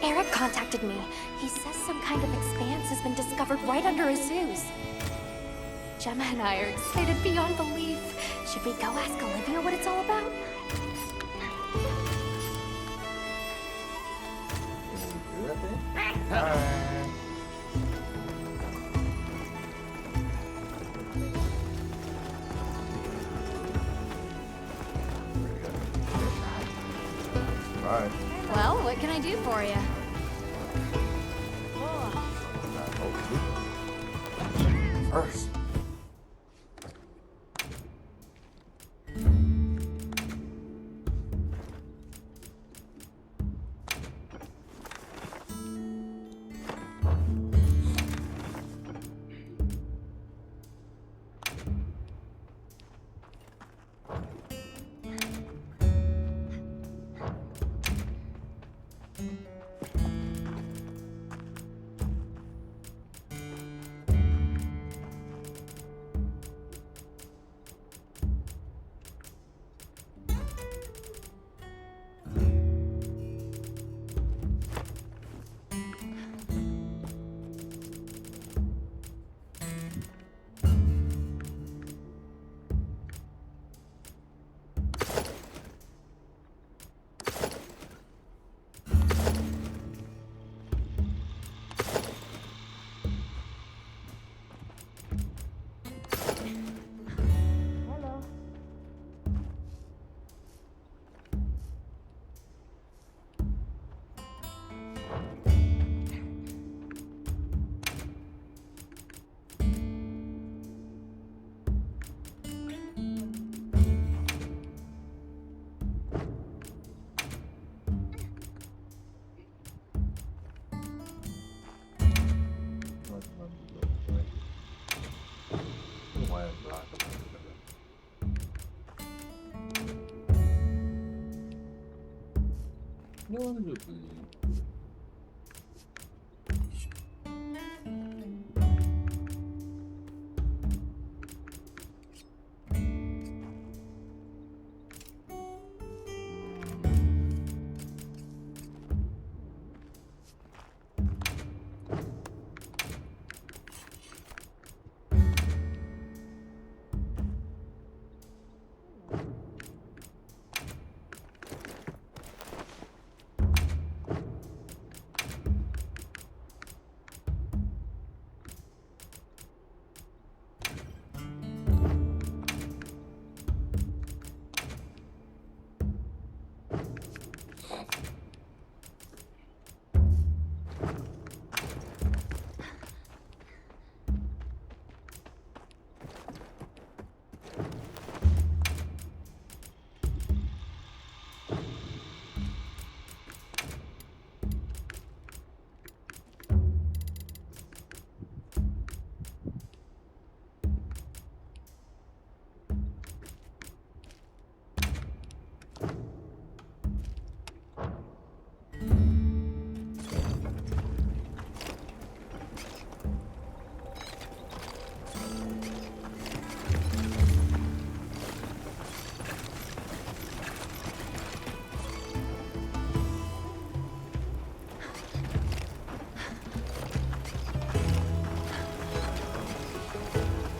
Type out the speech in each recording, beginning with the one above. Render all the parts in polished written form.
Eric contacted me. He says some kind of expanse has been discovered right under Azuz. Gemma and I are excited beyond belief. Should we go ask Olivia what it's all about? Alright. Well, what can I do for you? First.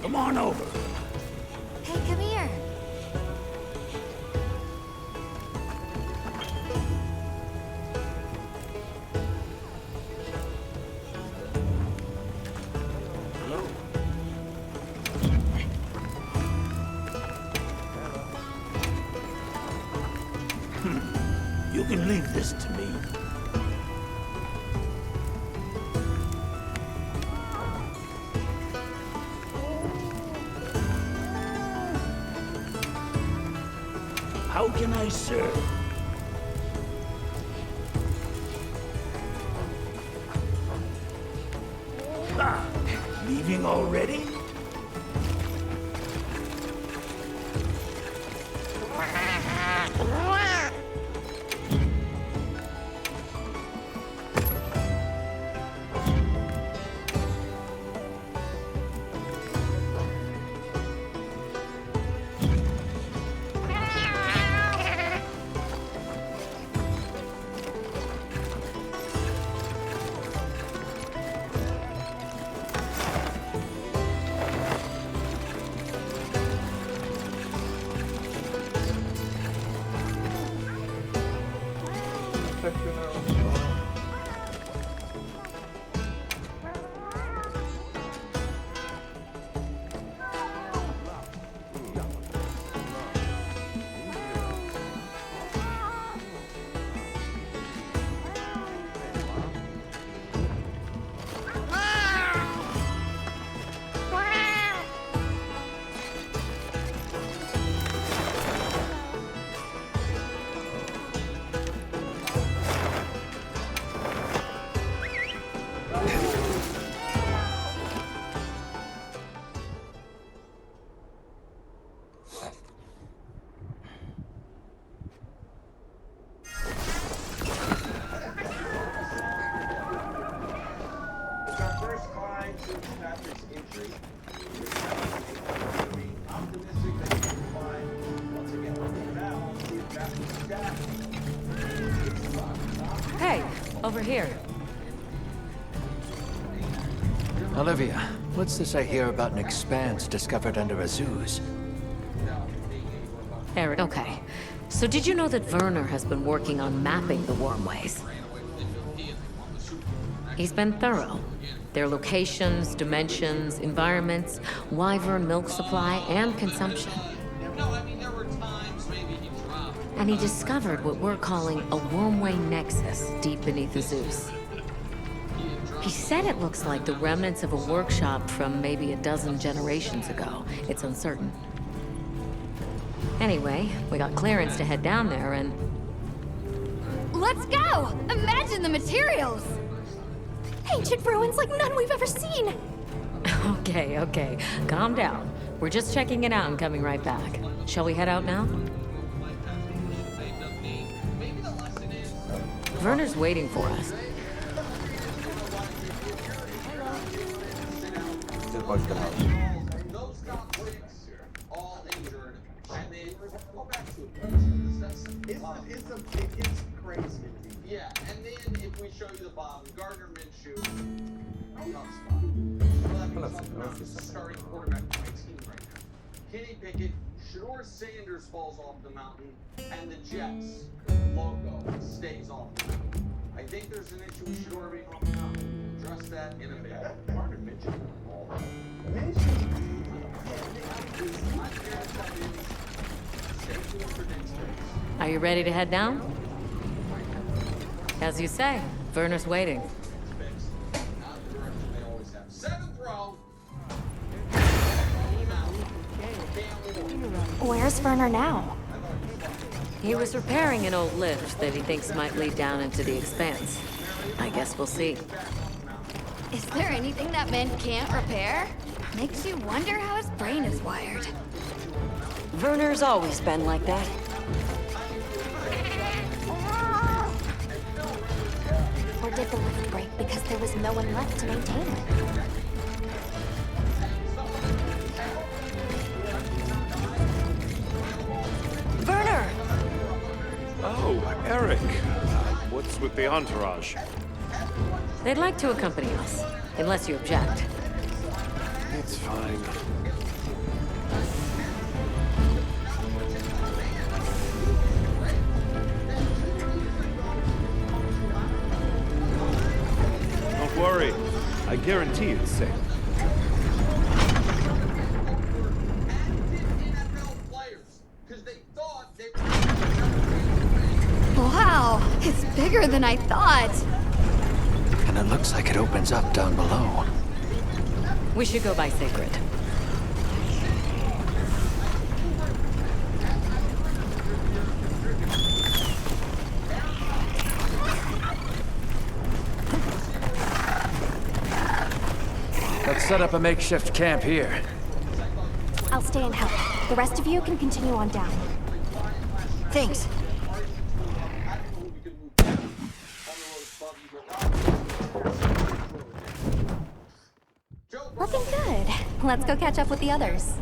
Come on over. Hey, come here. Hello. You can leave this to me. How can I serve? Ah, leaving already? over here. Olivia, what's this I hear about an expanse discovered under Azuz? Eric, okay. So did you know that Werner has been working on mapping the wormways? He's been thorough. Their locations, dimensions, environments, wyvern milk supply, and consumption. And he discovered what we're calling a wormway nexus deep beneath Azuz. He said it looks like the remnants of a workshop from maybe a dozen generations ago. It's uncertain. Anyway, we got clearance to head down there and... Let's go! Imagine the materials! Ancient ruins like none we've ever seen! Okay. Calm down. We're just checking it out and coming right back. Shall we head out now? Werner's waiting for us. Just watch the house. Those conflicts, all injured, and they go back to it's crazy. Yeah, and then if we show you the bottom, Gardner Minshew, tough spot. So that means starting quarterback for my team right now. Kenny Pickett, Shador Sanders falls off the mountain, and the Jets logo stays off the mountain. I think there's an issue with Shador being off the mountain. Address that in a bit. Gardner Minshew. Are you ready to head down? As you say, Werner's waiting. Where's Werner now? He was repairing an old lift that he thinks might lead down into the expanse. I guess we'll see. Is there anything that man can't repair? Makes you wonder how his brain is wired. Werner's always been like that. Or did the lift break because there was no one left to maintain it? Werner! Oh, Eric. What's with the entourage? They'd like to accompany us, unless you object. It's fine. Don't worry. I guarantee it's safe. Wow, it's bigger than I thought. And it looks like it opens up down below. We should go by Sacred. Let's set up a makeshift camp here. I'll stay and help. The rest of you can continue on down. Thanks. Looking good. Let's go catch up with the others.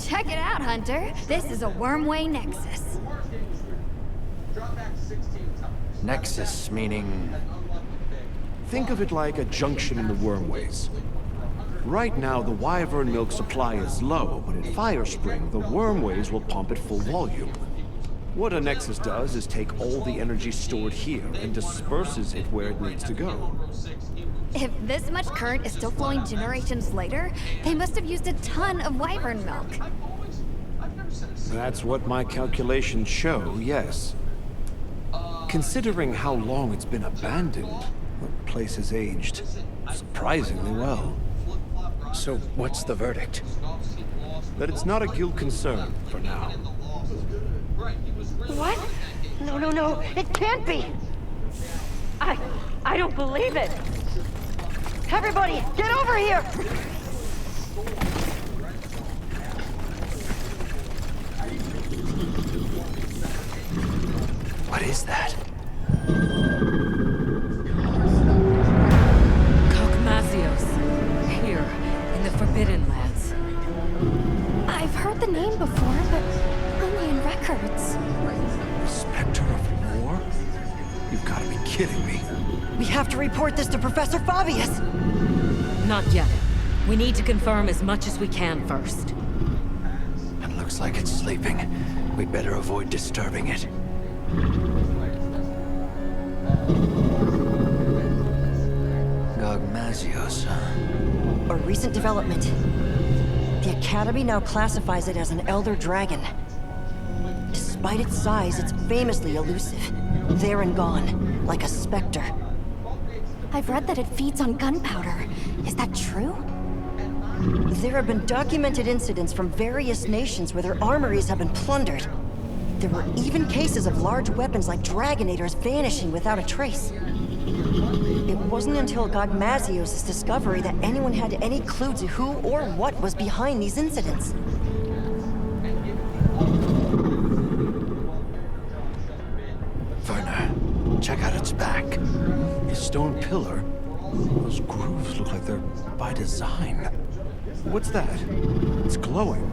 Check it out, Hunter. This is a wormway nexus. Nexus, meaning... Think of it like a junction in the wormways. Right now, the wyvern milk supply is low, but at Firespring, the wormways will pump at full volume. What a nexus does is take all the energy stored here and disperses it where it needs to go. If this much current is still flowing generations later, they must have used a ton of wyvern milk. That's what my calculations show, yes. Considering how long it's been abandoned, the place has aged surprisingly well. So what's the verdict? That it's not a guild concern for now. What? No, it can't be! I don't believe it! Everybody, get over here! What is that? Cogmazios, here, in the Forbidden Lands. I've heard the name before, but only in records. Spectre of war? You've got to be kidding me. We have to report this to Professor Fabius! Not yet. We need to confirm as much as we can first. It looks like it's sleeping. We'd better avoid disturbing it. Cogmazios, huh? A recent development. The Academy now classifies it as an Elder Dragon. Despite its size, it's famously elusive. There and gone, like a specter. I've read that it feeds on gunpowder. Is that true? There have been documented incidents from various nations where their armories have been plundered. There were even cases of large weapons like Dragonators vanishing without a trace. It wasn't until Cogmazios' discovery that anyone had any clue to who or what was behind these incidents. Werner, check out its back. A stone pillar? Those grooves look like they're by design. What's that? It's glowing.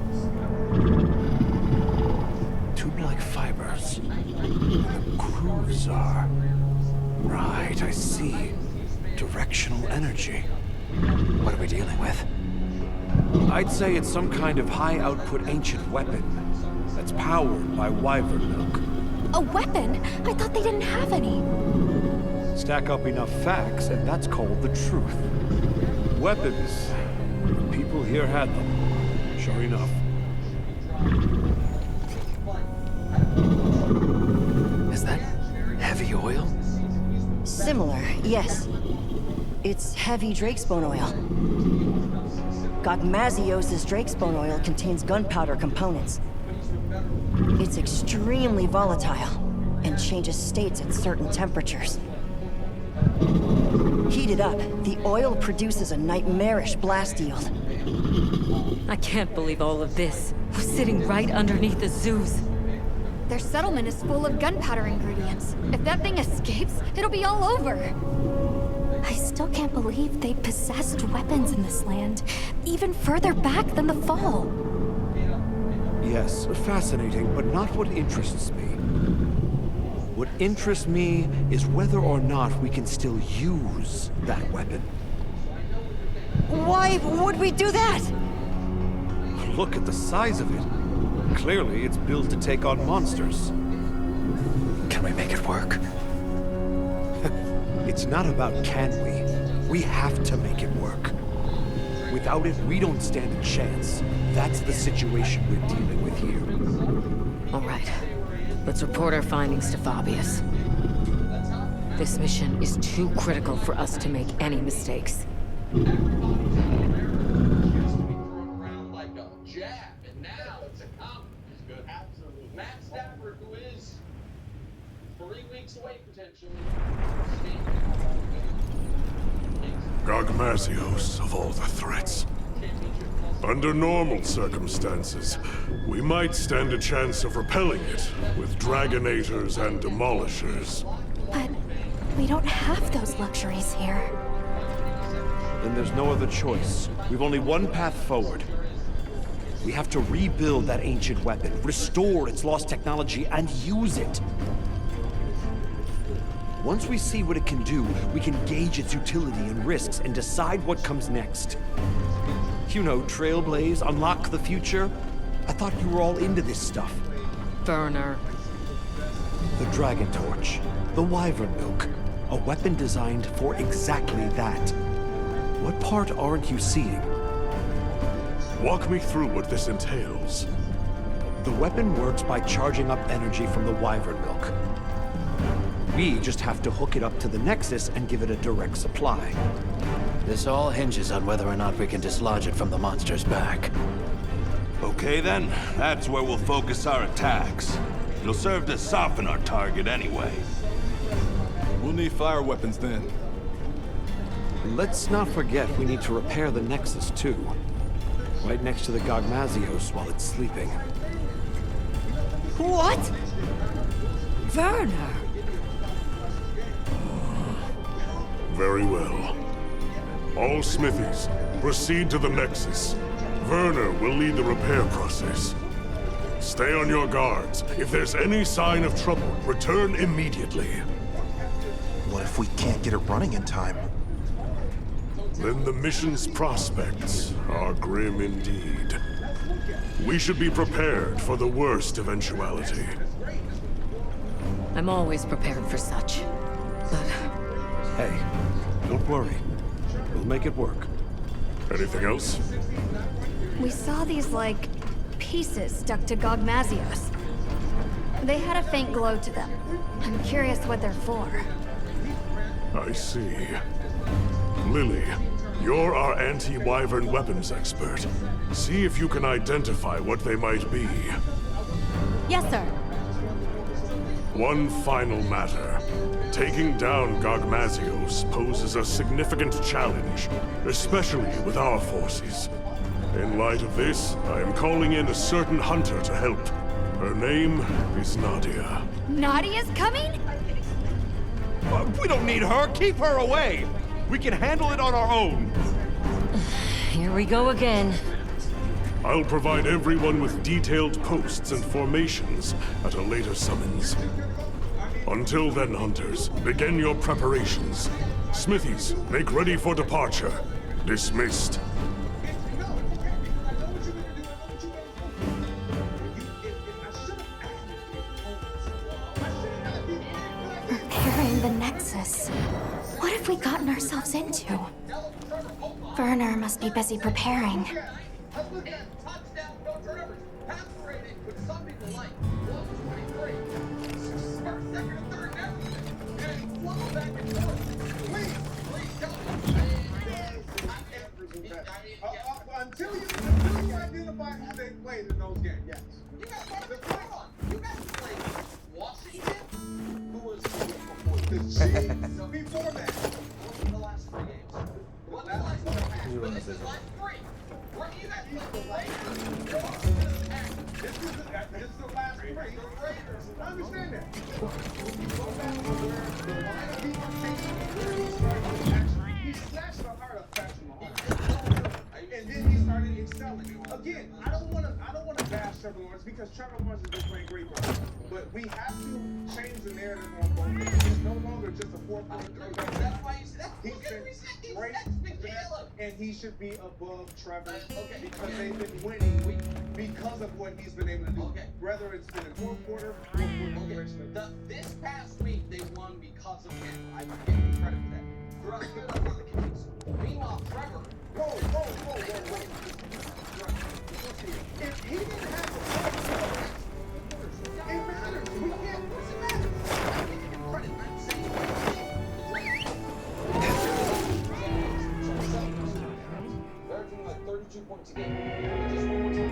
Tube-like fibers. The grooves are... Right, I see. Directional energy. What are we dealing with? I'd say it's some kind of high-output ancient weapon that's powered by wyvern milk. A weapon? I thought they didn't have any. Stack up enough facts, and that's called the truth. Weapons. People here had them. Sure enough. Is that heavy oil? Similar, yes. It's heavy drakesbone oil. Cogmazios' drakesbone oil contains gunpowder components. It's extremely volatile and changes states at certain temperatures. Heated up, the oil produces a nightmarish blast yield. I can't believe all of this. We're sitting right underneath the Zeus. Their settlement is full of gunpowder ingredients. If that thing escapes, it'll be all over. I still can't believe they possessed weapons in this land, even further back than the Fall. Yes, fascinating, but not what interests me. What interests me is whether or not we can still use that weapon. Why would we do that? Look at the size of it. Clearly, it's built to take on monsters. Can we make it work? It's not about can we. We have to make it work. Without it, we don't stand a chance. That's the situation we're dealing with here. All right. Let's report our findings to Fabius. This mission is too critical for us to make any mistakes. Matt Stafford, who is 3 weeks away potentially. Cogmazios, of all the threats. Under normal circumstances, we might stand a chance of repelling it with Dragonators and Demolishers. But we don't have those luxuries here. Then there's no other choice. We've only one path forward. We have to rebuild that ancient weapon, restore its lost technology, and use it. Once we see what it can do, we can gauge its utility and risks and decide what comes next. You know, trailblaze, unlock the future. I thought you were all into this stuff. Werner. The Dragon Torch, the Wyvern Milk. A weapon designed for exactly that. What part aren't you seeing? Walk me through what this entails. The weapon works by charging up energy from the Wyvern milk. We just have to hook it up to the Nexus and give it a direct supply. This all hinges on whether or not we can dislodge it from the monster's back. Okay then, that's where we'll focus our attacks. It'll serve to soften our target anyway. We'll need fire weapons then. Let's not forget we need to repair the Nexus too. Right next to the Gogmazios while it's sleeping. What? Werner! Very well. All smithies, proceed to the Nexus. Werner will lead the repair process. Stay on your guards. If there's any sign of trouble, return immediately. What if we can't get it running in time? Then the mission's prospects are grim indeed. We should be prepared for the worst eventuality. I'm always prepared for such. But Hey, don't worry. We'll make it work. Anything else? We saw these, like, pieces stuck to Gogmazios. They had a faint glow to them. I'm curious what they're for. I see. Lily, you're our anti-Wyvern weapons expert. See if you can identify what they might be. Yes, sir. One final matter. Taking down Gogmazios poses a significant challenge, especially with our forces. In light of this, I am calling in a certain hunter to help. Her name is Nadia. Nadia's coming? We don't need her! Keep her away! We can handle it on our own! Here we go again. I'll provide everyone with detailed posts and formations at a later summons. Until then, hunters, begin your preparations. Smithies, make ready for departure. Dismissed. Repairing the Nexus. What have we gotten ourselves into? Werner must be busy preparing. Until you identify who they played in those games, yes. You guys played Washington, who was before the Chiefs before that. What were the last 3 games? What the last 4 matches? But this is last 3. What you guys played the Raiders? This is the last 3. The Raiders. I understand that. Go back to where the line of defense he snatched the heart of Patrick Mahomes. And then he started excelling. Again, I don't want to bash Trevor Lawrence because Trevor Lawrence has been playing great ball. But we have to change the narrative on both. He's no longer just a fourth quarter. That's why he's been great, and he should be above Trevor because they've been winning because of what he's been able to do. Whether it's been in fourth quarter or this past week they won because of him. I give him credit for that. For us, that's not the case. Meanwhile, Trevor. Whoa. If he didn't have the it matters. We can't. What's it matter? I give him credit. I'm saying they're doing like 32 points a game. Just one more time.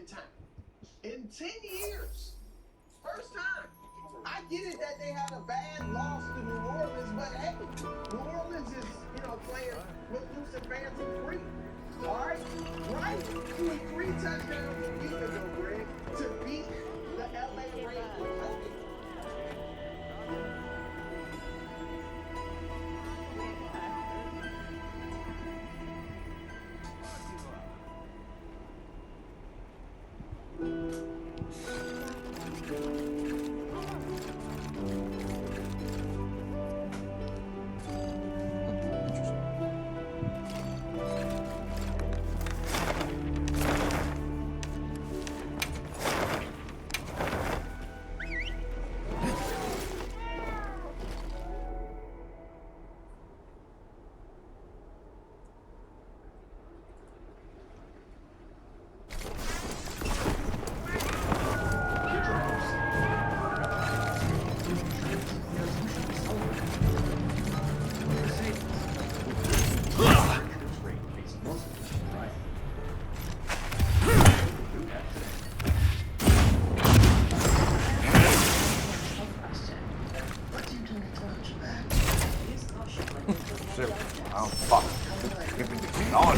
in town. In 10 years. First time. I get it that they had a bad loss to New Orleans, but hey, New Orleans is, playing with loose and fancy free. Alright? Right? 3 touchdowns a week ago, Greg, to beat the LA Raiders. Oh, fuck. Give me the key on.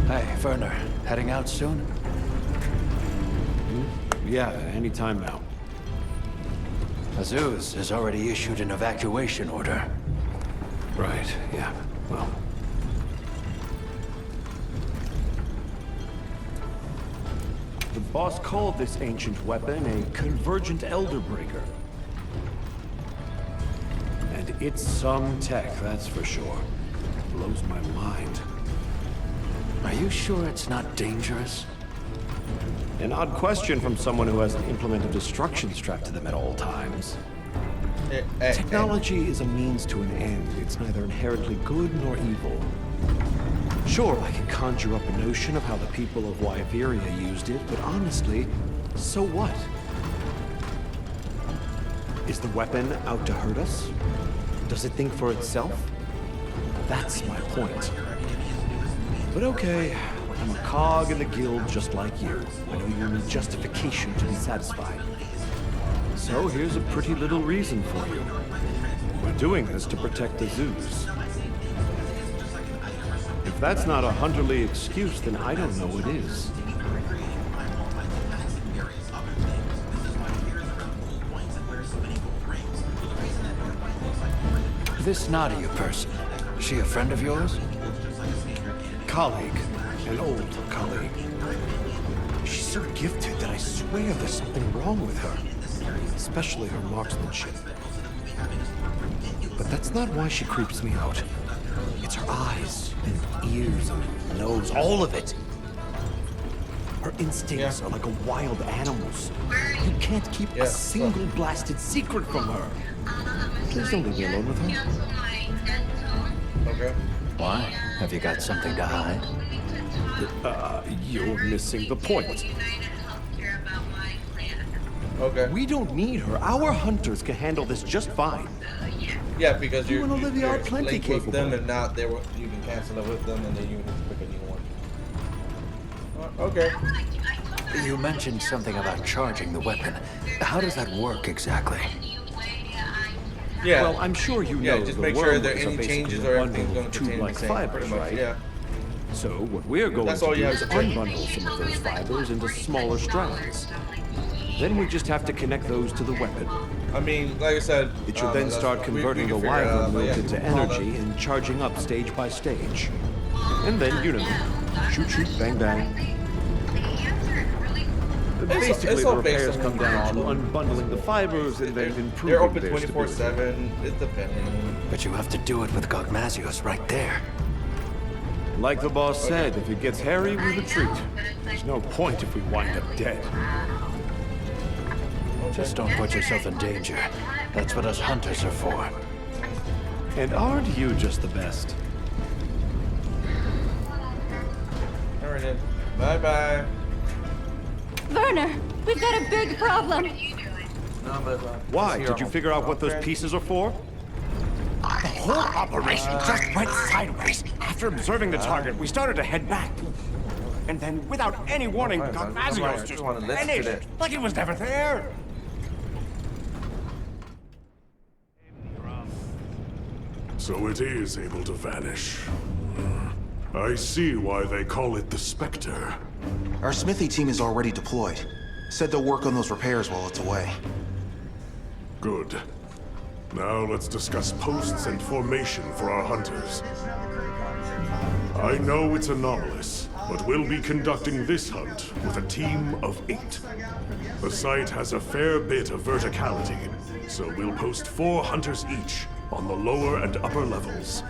Hey, Werner, heading out soon? Yeah, anytime now. Azuz has already issued an evacuation order. Right, yeah. Well. The boss called this ancient weapon a Convergent Elder Breaker. And it's some tech, that's for sure. Blows my mind. Are you sure it's not dangerous? An odd question from someone who has an implement of destruction strapped to them at all times. Technology is a means to an end. It's neither inherently good nor evil. Sure, I can conjure up a notion of how the people of Wyveria used it, but honestly, so what? Is the weapon out to hurt us? Does it think for itself? That's my point. But okay, I'm a cog in the guild just like you. I know you need justification to be satisfied. So here's a pretty little reason for you. We're doing this to protect the zoos. If that's not a Hunterly excuse, then I don't know what is. This Nadia person, is she a friend of yours? Colleague. An old colleague. She's so gifted that I swear there's something wrong with her. Especially her marksmanship. But that's not why she creeps me out. It's her eyes, and ears, and nose, all of it. Her instincts are like a wild animal's. You can't keep a single blasted secret from her. Please don't leave me alone with her. Okay. Why? Have you got something to hide? You're missing the point. Okay. We don't need her. Our hunters can handle this just fine. Yeah, because You and Olivia are plenty linked capable. with them, and not they were. You can cancel it with them, and then you need to pick a new one. Okay. You mentioned something about charging the weapon. How does that work exactly? Yeah. Well, I'm sure you know just the make sure there wormways any are basically changes a or bundle everything's of going to pertain to the tube-like same. fibers, Pretty much. right? Yeah. So what we're going That's to all do you have is to take. unbundle some of those fibers into smaller strands. Then we just have to connect those to the weapon. I mean, like I said, It should then start converting the wyvern milk into energy and charging up stage by stage. And then, you know, shoot, shoot, bang, bang. Basically, it's the all based repairs on come the down to model. unbundling the fibers and then They're improving open their stability. 24/7. It's depending. But you have to do it with Gogmazios right there. Like the boss said, if it gets hairy, we retreat. There's no point if we wind up dead. Just don't put yourself in danger. That's what us hunters are for. And aren't you just the best? Alright then. Bye bye. Werner, we've got a big problem. No, but, Why? Did you figure out what those pieces are for? The whole operation just went sideways. After observing the target, we started to head back. And then, without any warning, Gogmazios just vanished, like he was never there. So it is able to vanish. I see why they call it the Spectre. Our smithy team is already deployed. Said they'll work on those repairs while it's away. Good. Now let's discuss posts and formation for our hunters. I know it's anomalous, but we'll be conducting this hunt with a team of 8. The site has a fair bit of verticality, so we'll post 4 hunters each on the lower and upper levels.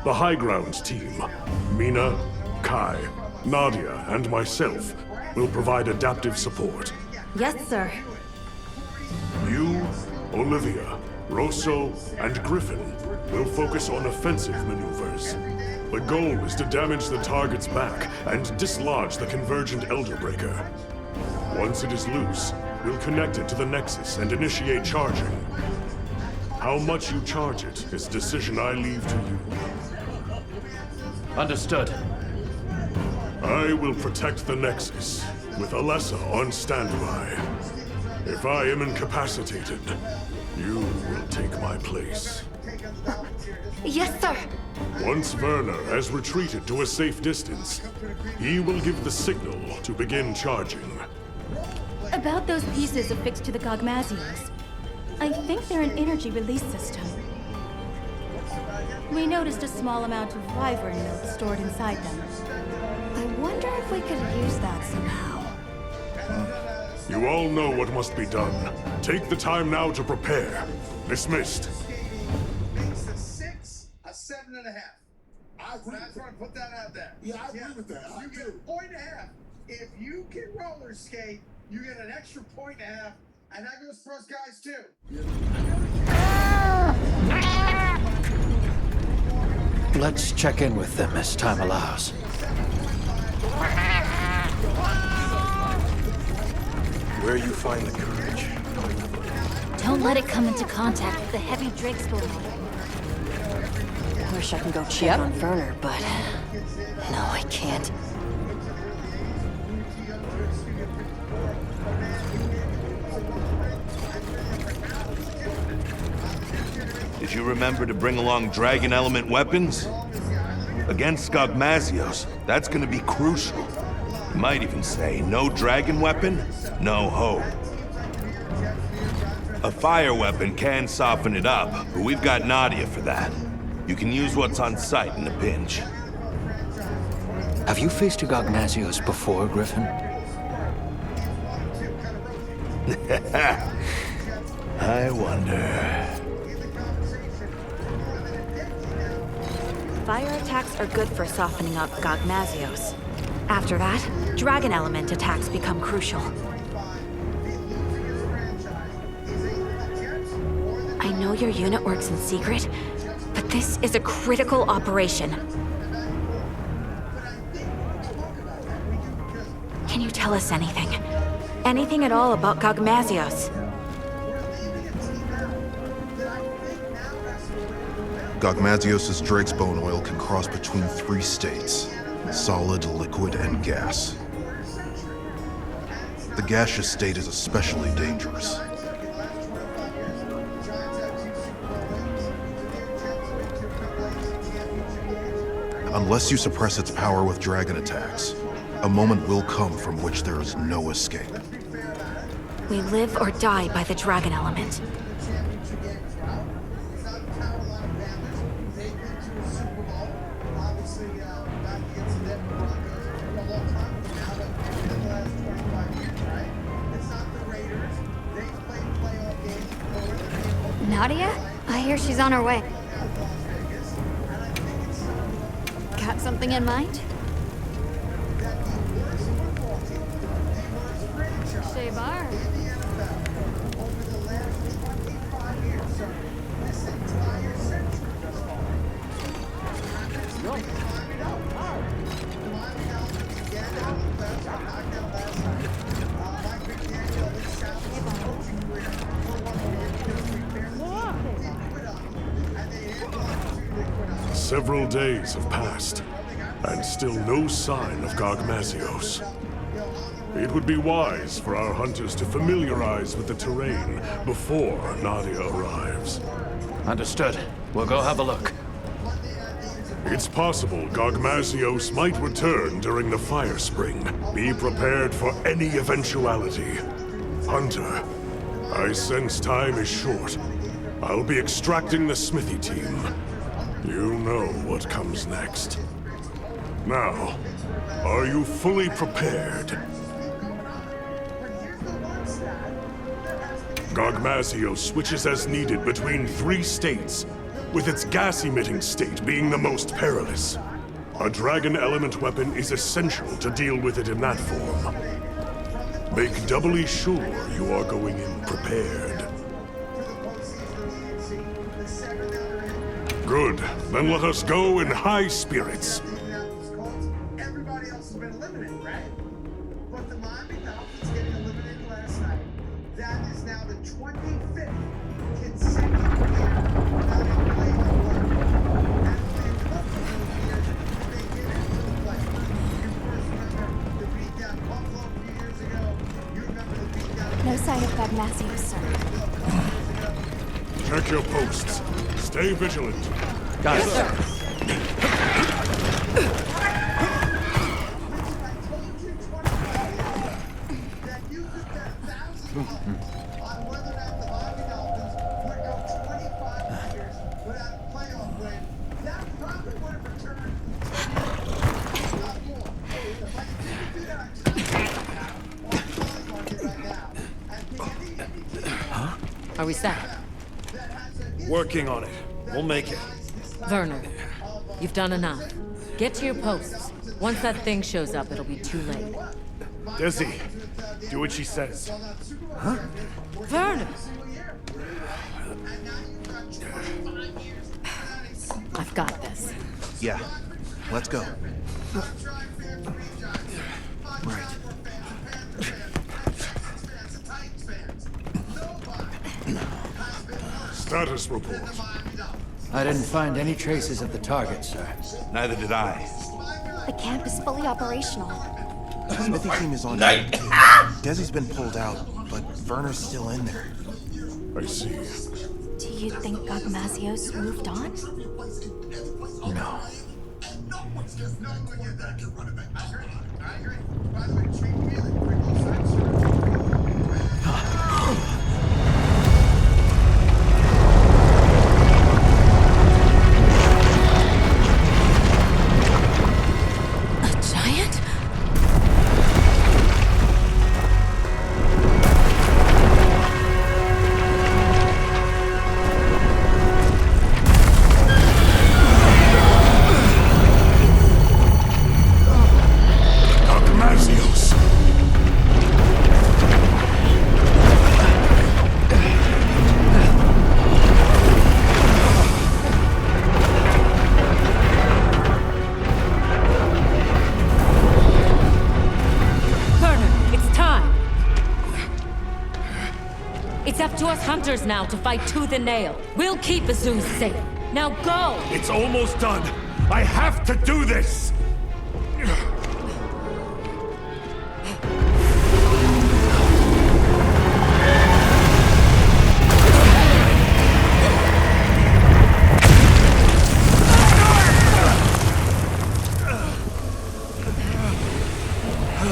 The high ground team, Mina, Kai, Nadia, and myself, will provide adaptive support. Yes, sir. You, Olivia, Rosso, and Griffin will focus on offensive maneuvers. The goal is to damage the target's back and dislodge the convergent Elderbreaker. Once it is loose, we'll connect it to the Nexus and initiate charging. How much you charge it is a decision I leave to you. Understood. I will protect the Nexus, with Alessa on standby. If I am incapacitated, you will take my place. Yes, sir. Once Werner has retreated to a safe distance, he will give the signal to begin charging. About those pieces affixed to the Gogmazios, I think they're an energy release system. We noticed a small amount of wyvern milk stored inside them. I wonder if we could use that somehow. You all know what must be done. Take the time now to prepare. Dismissed. Makes a 6, a 7.5. I agree. That's right. Put that out there. Yeah, I agree with that. You get a point and a half. If you can roller skate, you get an extra point and a half, and that goes for us guys too. Let's check in with them as time allows. Where you find the courage. Don't let it come into contact with the heavy drakes going on. Wish I could go check on Werner, but no, I can't. Did you remember to bring along Dragon Element weapons? Against Gogmazios, that's gonna be crucial. You might even say, no dragon weapon, no hope. A fire weapon can soften it up, but we've got Nadia for that. You can use what's on site in a pinch. Have you faced a Gogmazios before, Griffin? I wonder. Fire attacks are good for softening up Gogmazios. After that, Dragon Element attacks become crucial. I know your unit works in secret, but this is a critical operation. Can you tell us anything? Anything at all about Gogmazios? Gogmazios' Drake's bone oil can cross between 3 states: solid, liquid, and gas. The gaseous state is especially dangerous. Unless you suppress its power with dragon attacks, a moment will come from which there is no escape. We live or die by the dragon element. Nadia? I hear she's on her way. Got something in mind? Shavar. Several days have passed, and still no sign of Gogmazios. It would be wise for our hunters to familiarize with the terrain before Nadia arrives. Understood. We'll go have a look. It's possible Gogmazios might return during the Fire Spring. Be prepared for any eventuality. Hunter, I sense time is short. I'll be extracting the Smithy team. You know what comes next. Now, are you fully prepared? Gogmazios switches as needed between 3 states, with its gas-emitting state being the most perilous. A dragon element weapon is essential to deal with it in that form. Make doubly sure you are going in prepared. Good. Then let us go in high spirits. Everybody else has been eliminated, right? But the Miami Dolphins getting eliminated last night. That is now the 25th consecutive year without a playoff berth. And only a couple of those years they get into the playoffs. You first remember the beatdown Buffalo a few years ago. You remember the beatdown. No sign of Gogmazios, sir. Check your posts. Stay vigilant. Got it. Yes, sir. On whether or not the Miami Dolphins would go 25 years without a playoff win, that probably would have returned a lot more. If I could do that on the market right now, and pick any team Are we set? Working on it. We'll make it. Werner, you've done enough. Get to your posts. Once that thing shows up, it'll be too late. Desi, do what she says. Huh? Werner! I've got this. Yeah, let's go. Right. Status report. I didn't find any traces of the target, sir. Neither did I. The camp is fully operational. The Smithy team is on. Desi's been pulled out, but Werner's still in there. I see. Do you think Gogmazios moved on? No. It's up to us hunters now to fight tooth and nail. We'll keep Azuz safe. Now go! It's almost done. I have to do this! We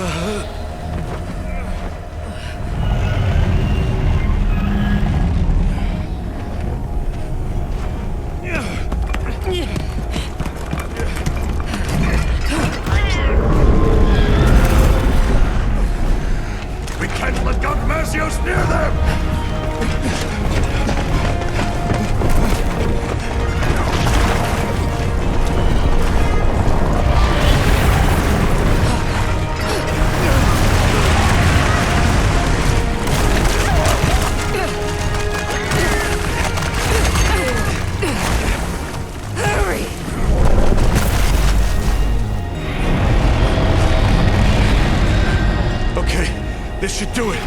can't let Gogmazios near them! Okay, this should do it.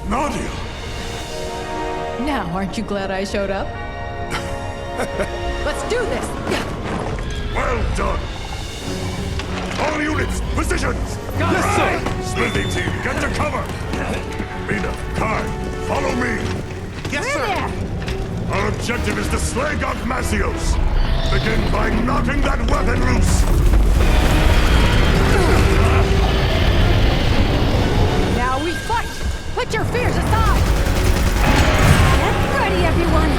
Nadia! Now, aren't you glad I showed up? Let's do this! Well done! All units, positions! Yes, sir! Smithing team, get to cover! Mina, Kai, follow me! Yes, sir! Our objective is to slay Gogmazios! Begin by knocking that weapon loose! Now we fight! Put your fears aside! Get ready, everyone!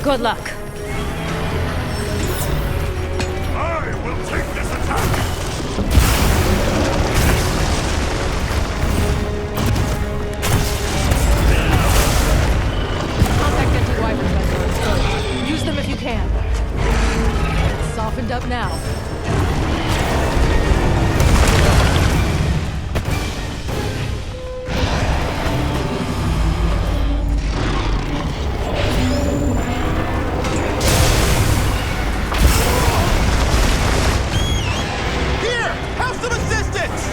Good luck. I will take this attack! now. Here! Have some assistance!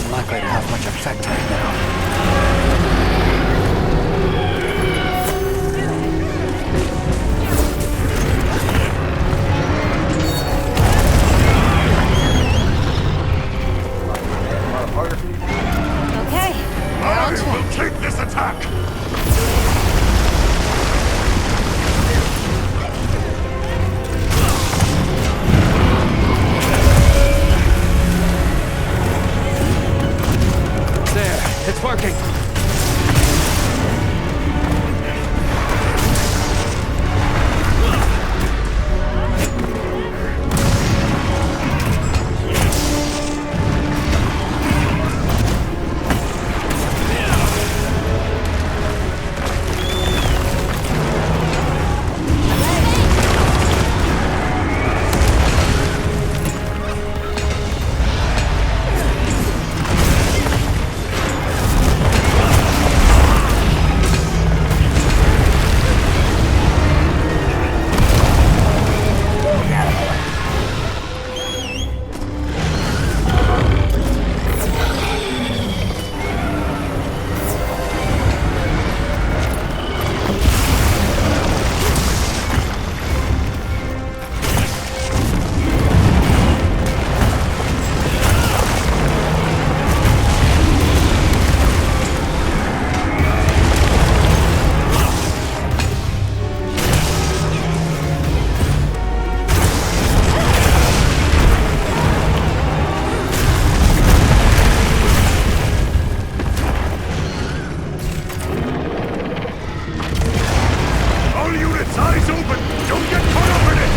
Likely to have much effect right now. Okay, I will take this attack! There, it's working. All units, eyes open! Don't get caught up in it!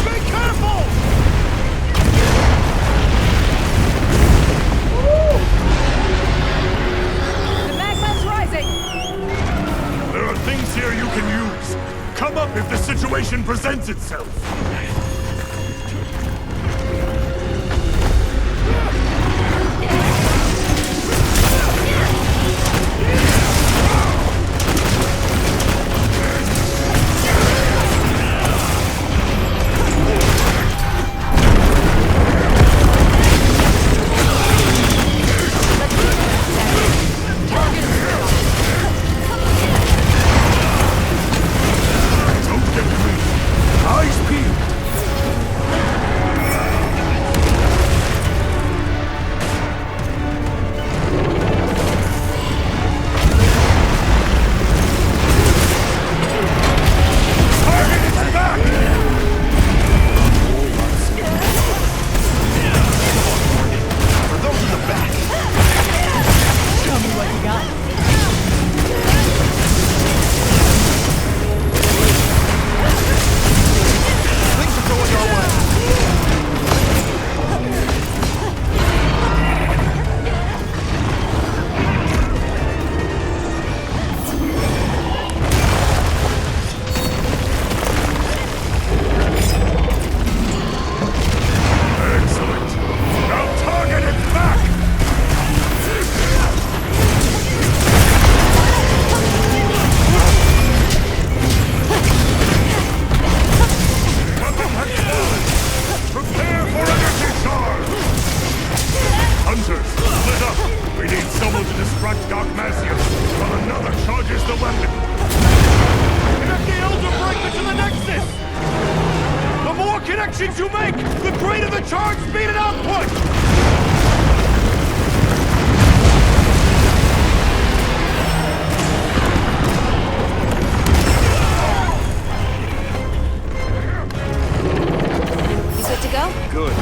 Be careful! The magma's rising! There are things here you can use. Come up if the situation presents itself. Don't get greedy. Eyes peeled. connections you make, the greater the charge speed and output! You good to go? Good.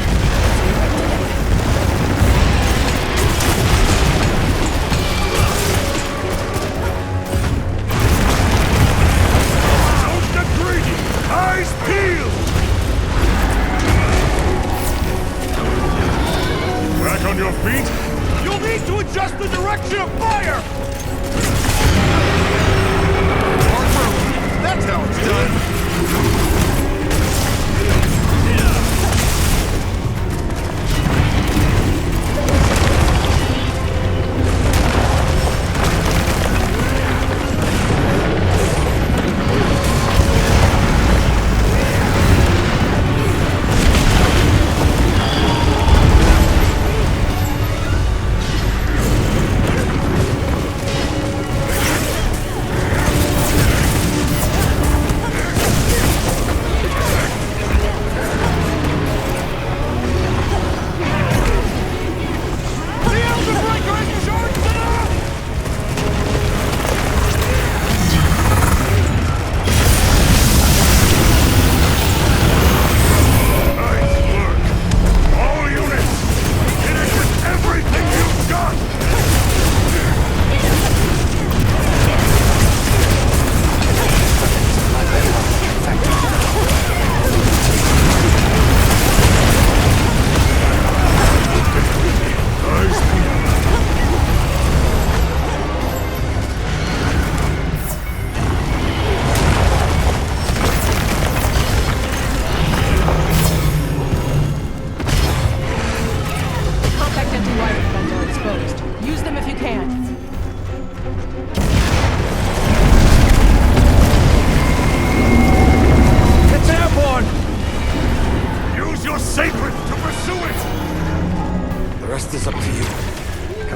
Don't get greedy! Eyes peeled! Back on your feet? You'll need to adjust the direction of fire! That's how it's done.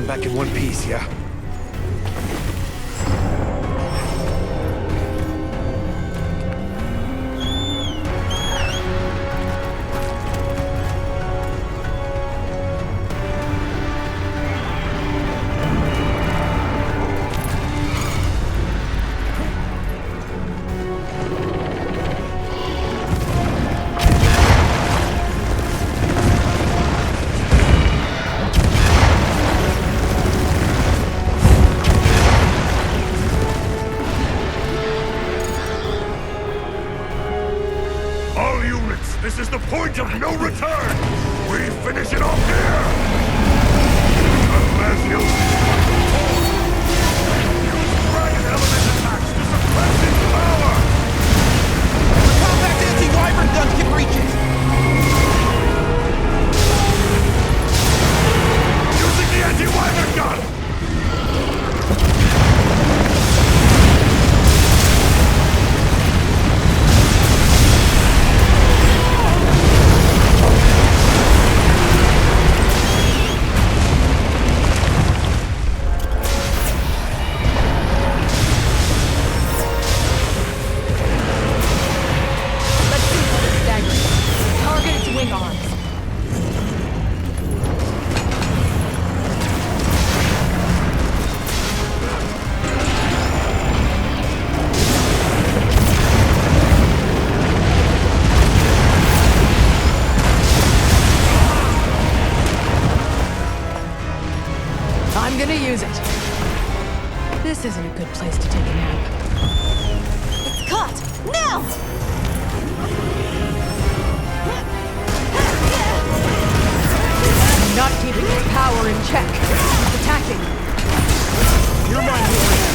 Back in one piece, yeah? This is the point of no return! We finish it off here! Gogmazios! Use dragon element attacks to suppress his power! The compact anti-wyvern guns can reach it! Using the anti-wyvern gun! I'm gonna use it. This isn't a good place to take a nap. It's caught! Now! I'm not keeping his power in check. He's attacking. You're my hero.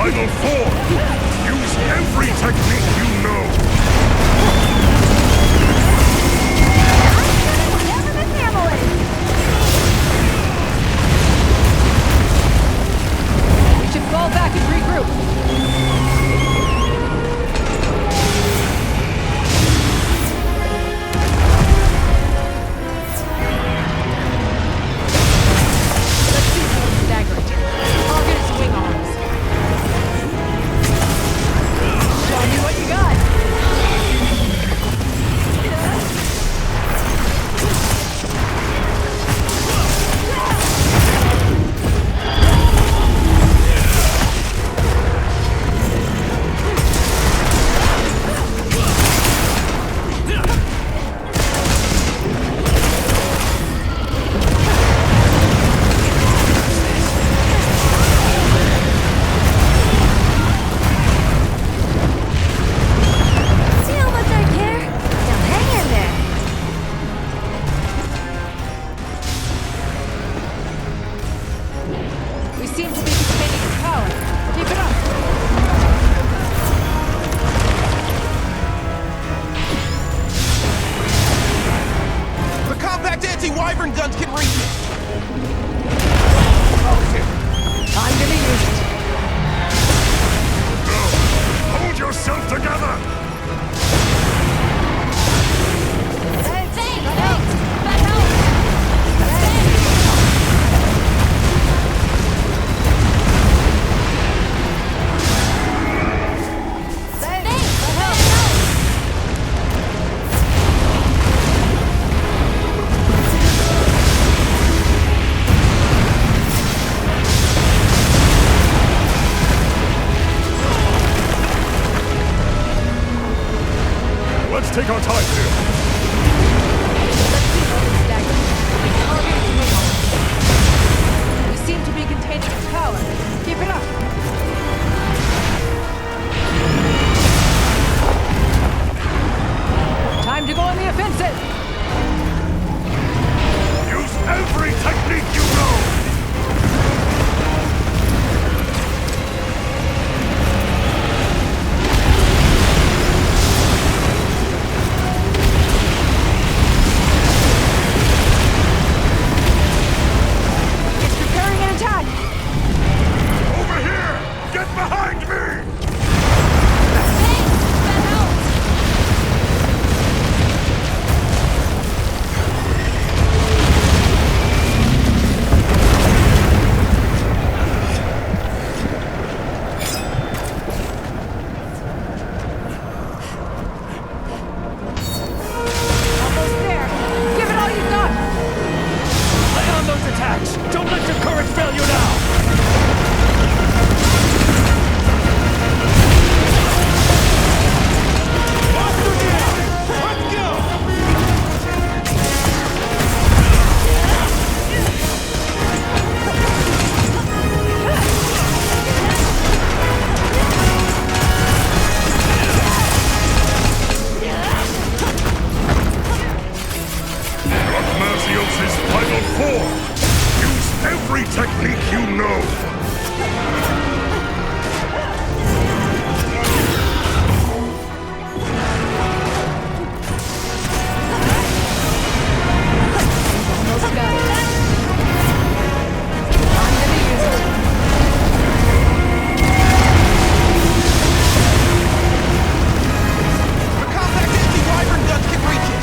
final form! Use every technique you know! We should fall back and regroup. Let's see if he's staggered. Target his wing arms. Show me what you got. See how much I care? Now hang in there. We seem to be containing his power. Keep it up. The compact anti-wyvern guns can reach it! I'm gonna use it. Hold yourself together! Let's take our time here. We seem to be containing his power. Keep it up. Time to go on the offensive. Use every technique you know! It's preparing an attack. Over here! Get behind me! Almost there. Give it all you've got. Lay on those attacks! Don't let your courage fail you now! Gogmasios' final form! Use every technique you know! Almost got it. I'm gonna use it. The compact anti-wyvern guns can reach it!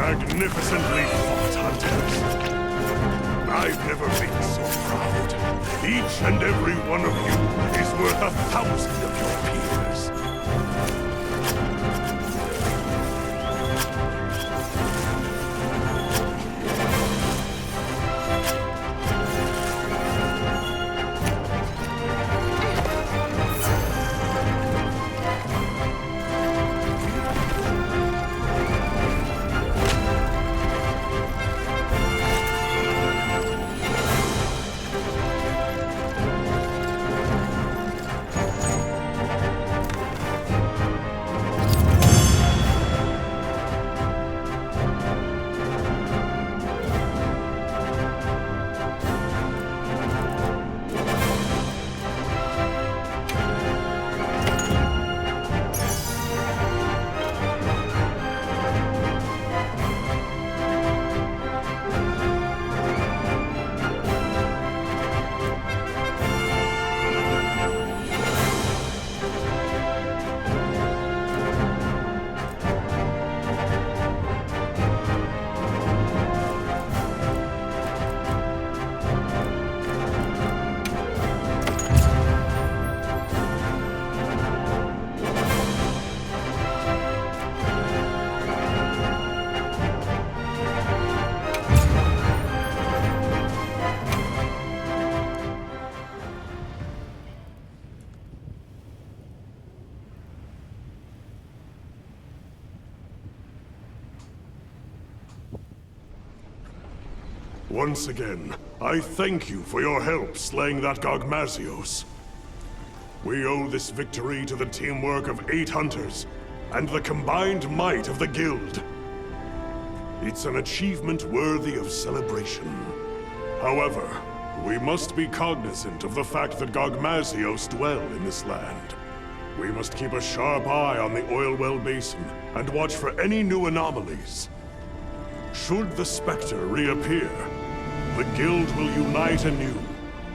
Magnificently fought, Hunters. I've never been so proud. Each and every one of you is worth 1,000 of your peers. Once again, I thank you for your help slaying that Gogmazios. We owe this victory to the teamwork of 8 hunters, and the combined might of the Guild. It's an achievement worthy of celebration. However, we must be cognizant of the fact that Gogmazios dwell in this land. We must keep a sharp eye on the oil well basin, and watch for any new anomalies. Should the Spectre reappear, the Guild will unite anew,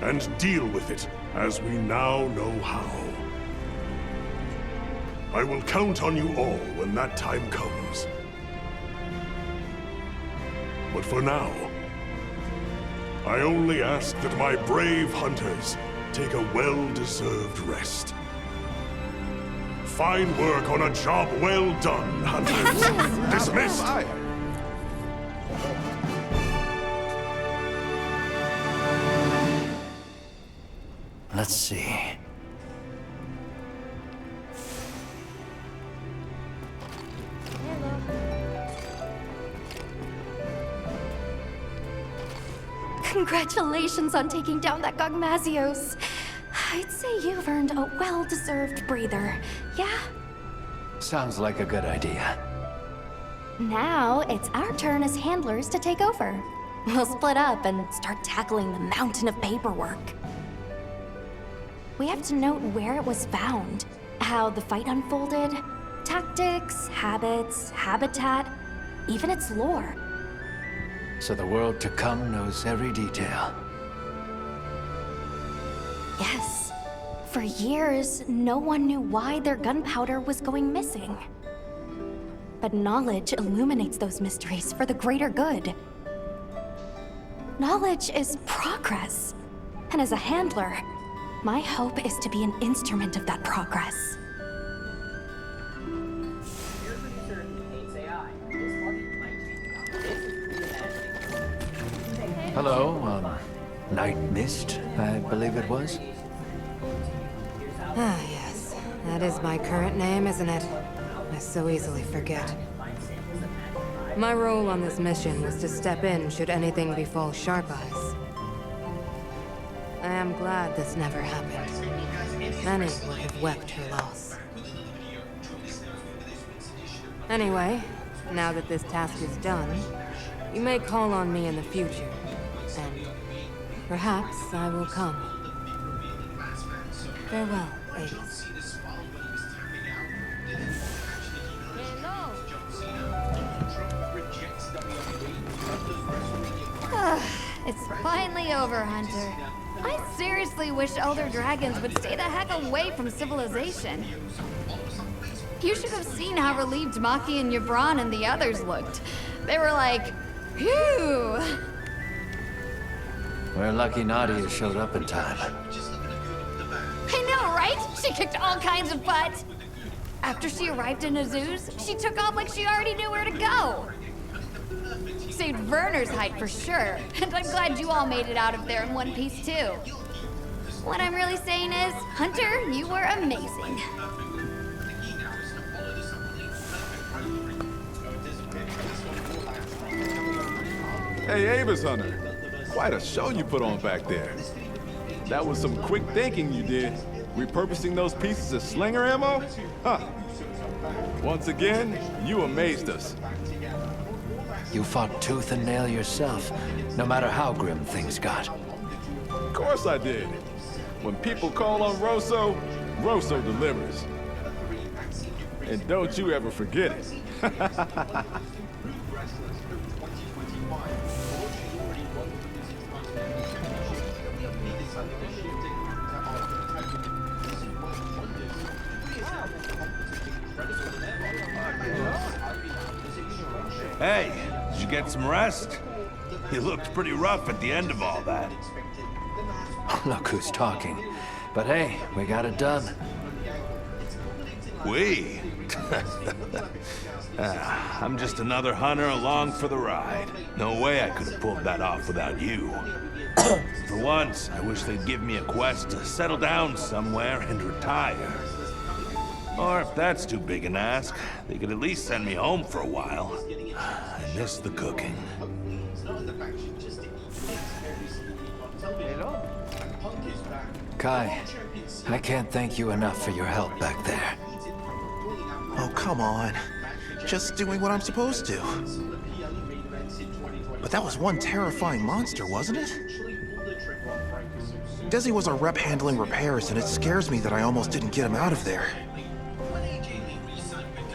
and deal with it as we now know how. I will count on you all when that time comes. But for now, I only ask that my brave hunters take a well-deserved rest. Fine work on a job well done, hunters. Dismissed! Let's see. Congratulations on taking down that Gogmazios. I'd say you've earned a well-deserved breather, yeah? Sounds like a good idea. Now, it's our turn as handlers to take over. We'll split up and start tackling the mountain of paperwork. We have to note where it was found, how the fight unfolded, tactics, habits, habitat, even its lore. So the world to come knows every detail. Yes. For years, no one knew why their gunpowder was going missing. But knowledge illuminates those mysteries for the greater good. Knowledge is progress. And as a handler, my hope is to be an instrument of that progress. Hello, Night Mist, I believe it was? Ah, yes. That is my current name, isn't it? I so easily forget. My role on this mission was to step in should anything befall Sharp Eyes. I am glad this never happened. Many would have wept her loss. Anyway, now that this task is done, you may call on me in the future, and perhaps I will come. Farewell, ladies. It's finally over, Hunter. I seriously wish Elder Dragons would stay the heck away from civilization. You should have seen how relieved Maki and Yvonne and the others looked. They were like, phew. We're lucky Nadia showed up in time. I know, right? She kicked all kinds of butt. After she arrived in Azuz, she took off like she already knew where to go. Saved Werner's hide for sure, and I'm glad you all made it out of there in one piece too. What I'm really saying is, Hunter, you were amazing. Hey, Avis Hunter. Quite a show you put on back there. That was some quick thinking you did. Repurposing those pieces as slinger ammo? Huh. Once again, you amazed us. You fought tooth and nail yourself, no matter how grim things got. Of course I did. When people call on Rosso, Rosso delivers. And don't you ever forget it. Hey, did you get some rest? You looked pretty rough at the end of all that. Look who's talking. But hey, we got it done. We? I'm just another hunter along for the ride. No way I could have pulled that off without you. For once, I wish they'd give me a quest to settle down somewhere and retire. Or if that's too big an ask, they could at least send me home for a while. I miss the cooking. Kai, I can't thank you enough for your help back there. Oh, come on. Just doing what I'm supposed to. But that was one terrifying monster, wasn't it? Desi was a rep handling repairs, and it scares me that I almost didn't get him out of there.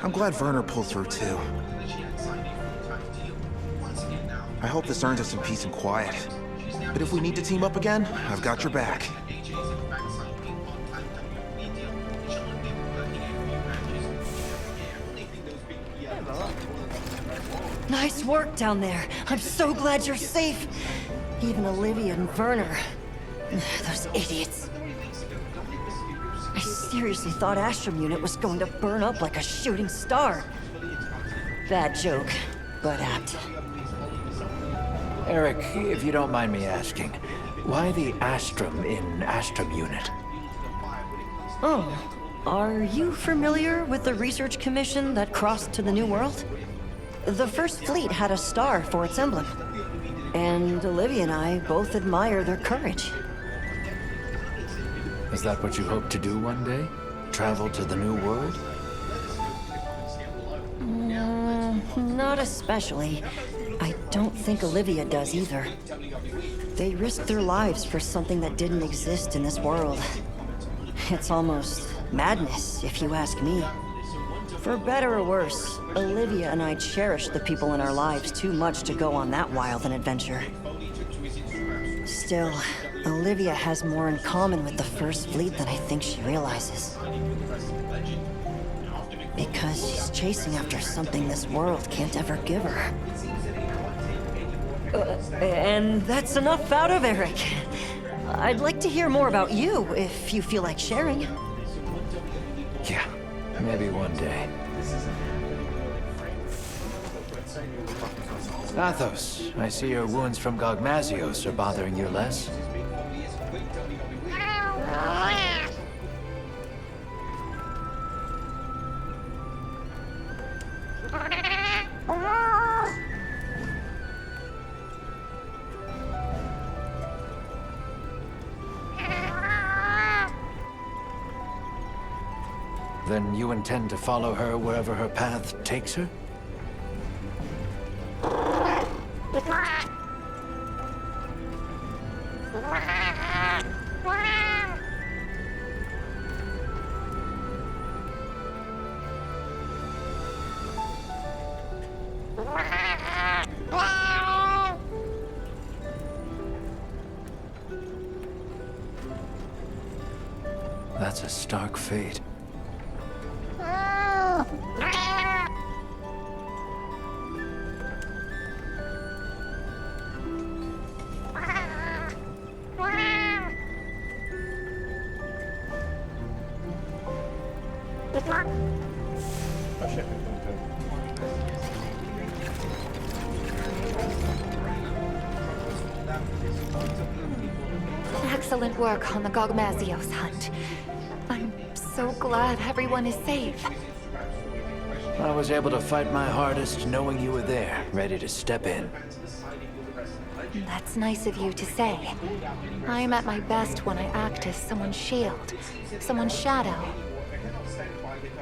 I'm glad Werner pulled through, too. I hope this earns us some peace and quiet. But if we need to team up again, I've got your back. Nice work down there. I'm so glad you're safe. Even Olivia and Werner. Those idiots. I seriously thought Astrum Unit was going to burn up like a shooting star. Bad joke, but apt. Eric, if you don't mind me asking, why the Astrum in Astrum Unit? Oh, are you familiar with the research commission that crossed to the New World? The First Fleet had a star for its emblem. And Olivia and I both admire their courage. Is that what you hope to do one day? Travel to the New World? Not especially. I don't think Olivia does either. They risked their lives for something that didn't exist in this world. It's almost madness, if you ask me. For better or worse, Olivia and I cherish the people in our lives too much to go on that wild an adventure. Still, Olivia has more in common with the First Fleet than I think she realizes. Because she's chasing after something this world can't ever give her. And that's enough out of Eric. I'd like to hear more about you, if you feel like sharing. Yeah, maybe one day. Athos, I see your wounds from Gogmazios are bothering you less. Then you intend to follow her wherever her path takes her? That's a stark fate. Excellent work on the Gogmazios hunt. I'm so glad everyone is safe. I was able to fight my hardest knowing you were there, ready to step in. That's nice of you to say. I'm at my best when I act as someone's shield, someone's shadow.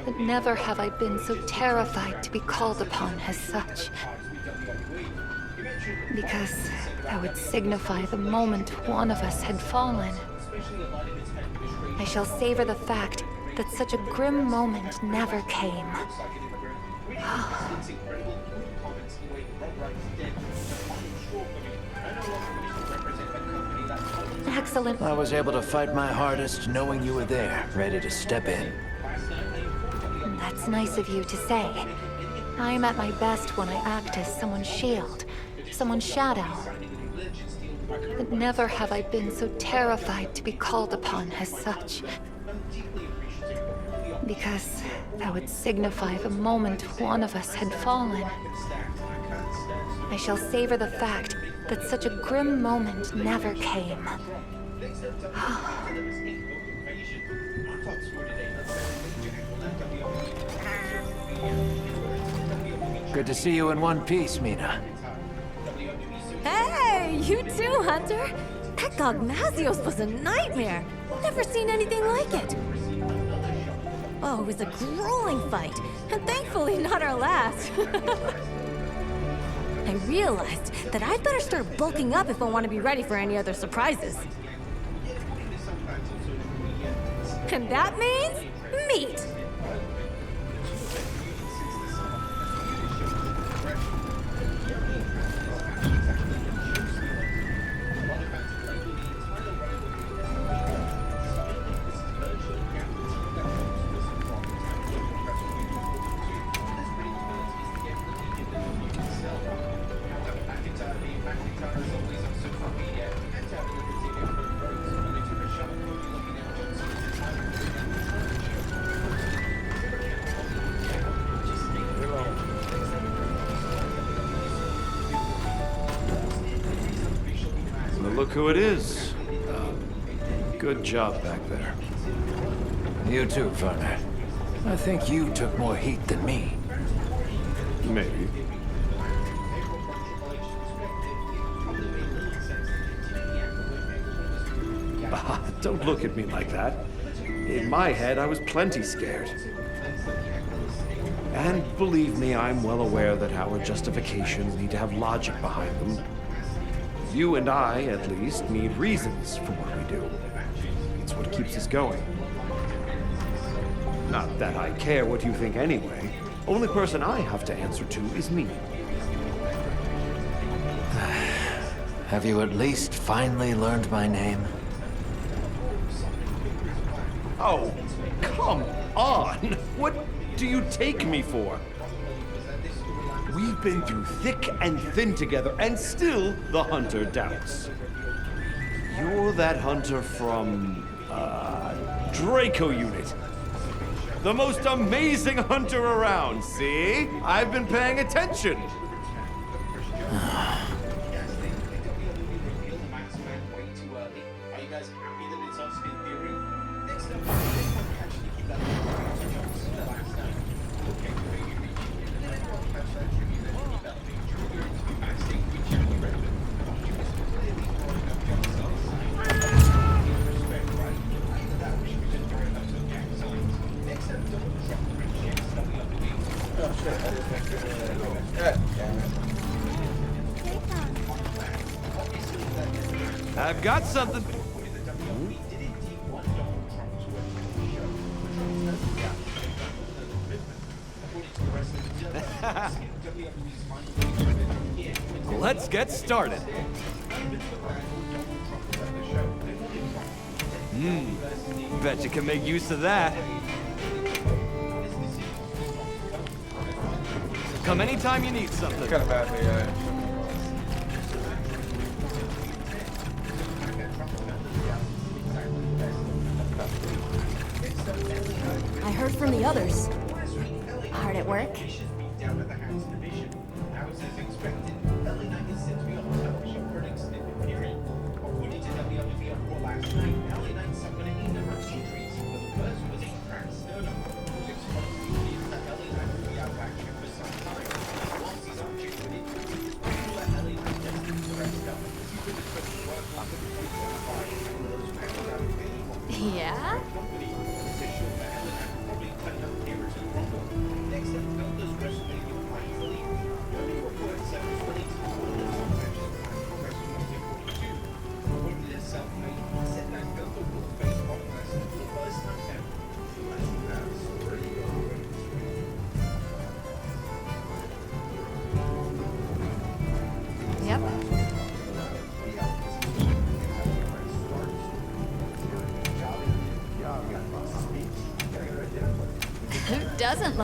But never have I been so terrified to be called upon as such. Because that would signify the moment one of us had fallen. I shall savor the fact that such a grim moment never came. Excellent. I was able to fight my hardest knowing you were there, ready to step in. That's nice of you to say. I'm at my best when I act as someone's shield, someone's shadow. But never have I been so terrified to be called upon as such. Because that would signify the moment one of us had fallen. I shall savor the fact that such a grim moment never came. Good to see you in one piece, Mina. Hey, you too, Hunter. That Gogmazios was a nightmare. Never seen anything like it. Oh, it was a grueling fight, and thankfully not our last. I realized that I'd better start bulking up if I want to be ready for any other surprises. And that means meat! Look who it is. Good job back there. You too, Werner. I think you took more heat than me. Maybe. Don't look at me like that. In my head, I was plenty scared. And believe me, I'm well aware that our justifications need to have logic behind them. You and I, at least, need reasons for what we do. It's what keeps us going. Not that I care what you think anyway. Only person I have to answer to is me. Have you at least finally learned my name? Oh, come on! What do you take me for? We've been through thick and thin together, and still the Hunter doubts. You're that Hunter from, Draco Unit. The most amazing Hunter around, see? I've been paying attention. I've got something. Let's get started. Bet you can make use of that. Come anytime you need something. Kind of bad, yeah. I heard from the others. Hard at work?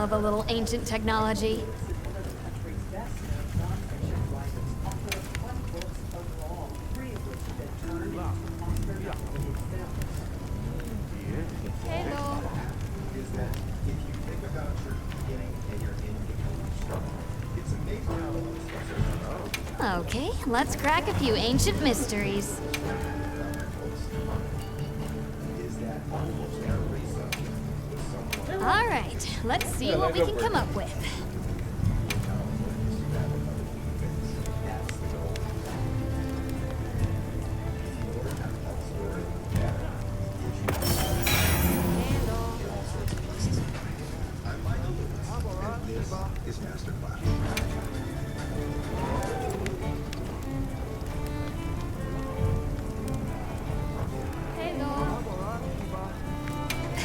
love a little ancient technology. Okay, let's crack a few ancient mysteries. All right, let's see what we can come up with. This is Masterclass.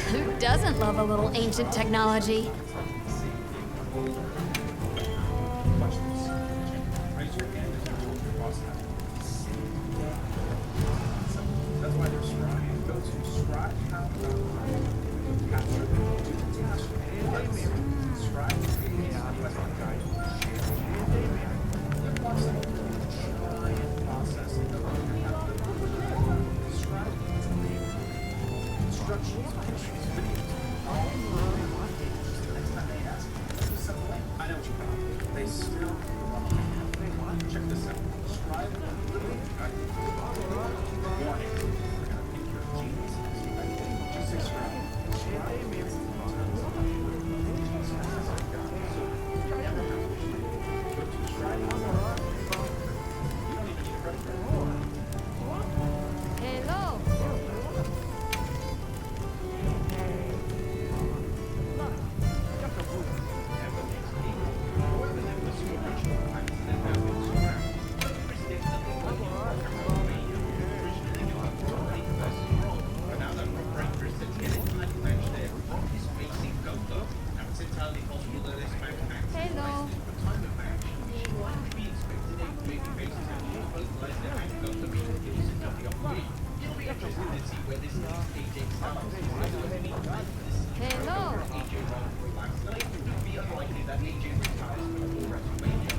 Who doesn't love a little ancient technology?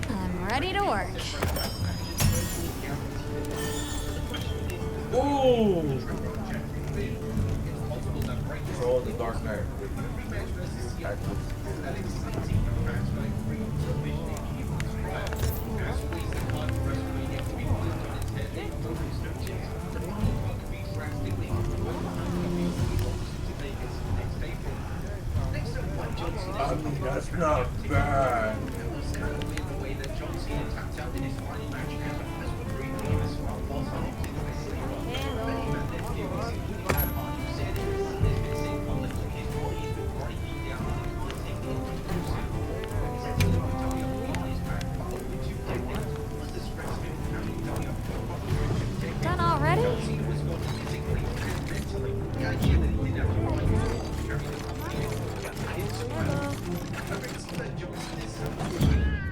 I'm ready to work. Ooh! Control the Dark Knight. That's not bad. Done already?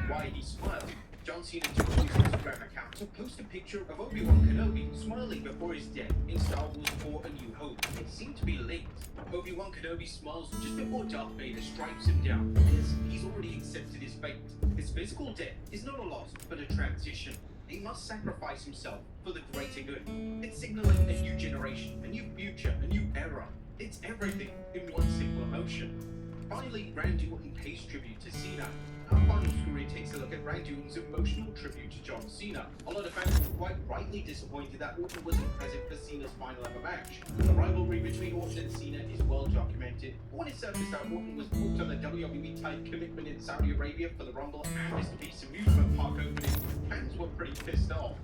Why he smiled. John Cena took to his Instagram account to post a picture of Obi-Wan Kenobi smiling before his death in Star Wars 4: A New Hope. It seemed to be linked. Obi-Wan Kenobi smiles just before Darth Vader strikes him down because he's already accepted his fate. His physical death is not a loss, but a transition. He must sacrifice himself for the greater good. It's signaling a new generation, a new future, a new era. It's everything in one simple emotion. Finally, Randy Orton pays tribute to Cena. Our final story takes a look at Randy Orton's emotional tribute to John Cena. A lot of fans were quite rightly disappointed that Orton wasn't present for Cena's final ever match. The rivalry between Orton and Cena is well documented. When it surfaced that Orton was booked on the WWE type commitment in Saudi Arabia for the Rumble and Mr. Beast's amusement park opening, fans were pretty pissed off.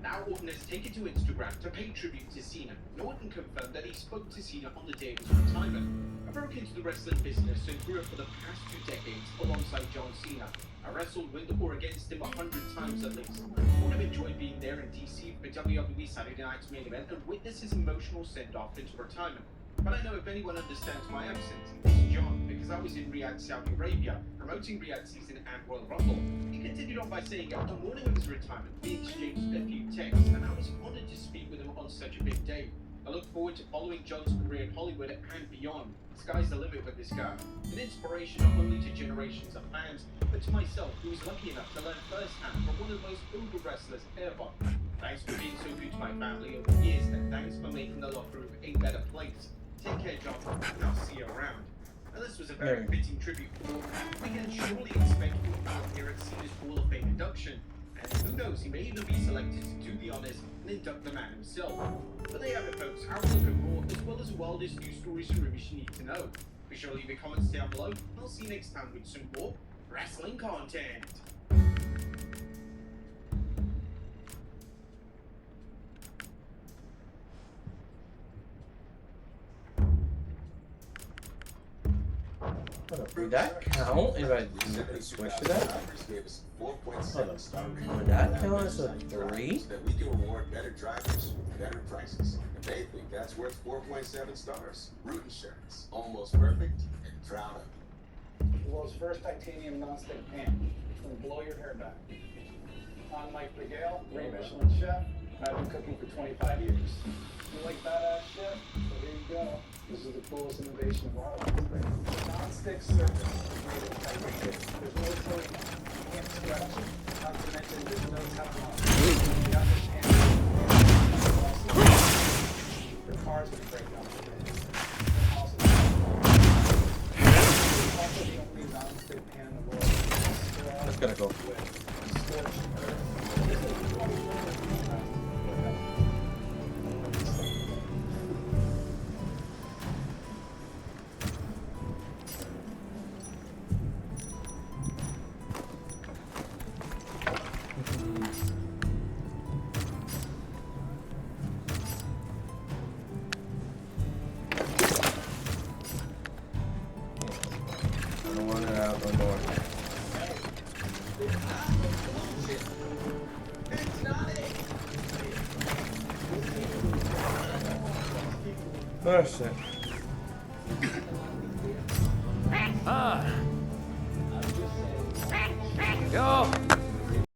Now Orton has taken to Instagram to pay tribute to Cena. Orton confirmed that he spoke to Cena on the day of his retirement. I broke into the wrestling business and grew up for the past 2 decades alongside John Cena. I wrestled with or against him 100 times at least. I would have enjoyed being there in DC for WWE Saturday Night's main event and witness his emotional send-off into retirement. But I know if anyone understands my absence, it's John, because I was in Riyadh, Saudi Arabia, promoting Riyadh season and Royal Rumble. He continued on by saying, on the morning of his retirement, we exchanged a few texts, and I was honored to speak with him on such a big day. I look forward to following John's career in Hollywood and beyond. Sky's the limit with this guy. An inspiration not only to generations of fans, but to myself, who was lucky enough to learn firsthand from one of the most over wrestlers ever. Thanks for being so good to my family over the years, and thanks for making the locker room a better place. Take care, John, and I'll see you around. Now, this was a very fitting tribute. We can surely expect you to appear at Cena's Hall of Fame induction. And who knows, he may even be selected to do the honors and induct the man himself. But there you have it, folks. Our look at Raw, as well as the wildest news stories and rumors you need to know. Be sure to leave your comments down below, and I'll see you next time with some more wrestling content. Would that count if I switch to that? Hold on. Would that count as a 3? That we can reward better drivers, better prices. And they think that's worth 4.7 stars. Root Insurance. Almost perfect and proud of it. The world's first titanium nonstick pan, which will blow your hair back. I'm Mike Miguel, 3 Michelin chef, and I've been cooking for 25 years. You like badass shit? So here you go. This is the coolest innovation of all. Non-stick surface made of titanium. There's no coating. You can't scratch it. Not to mention there's no Teflon. You understand? The cars would break down today. Also the only non-stick pan in the world. Let's gotta go. That's it. Yo!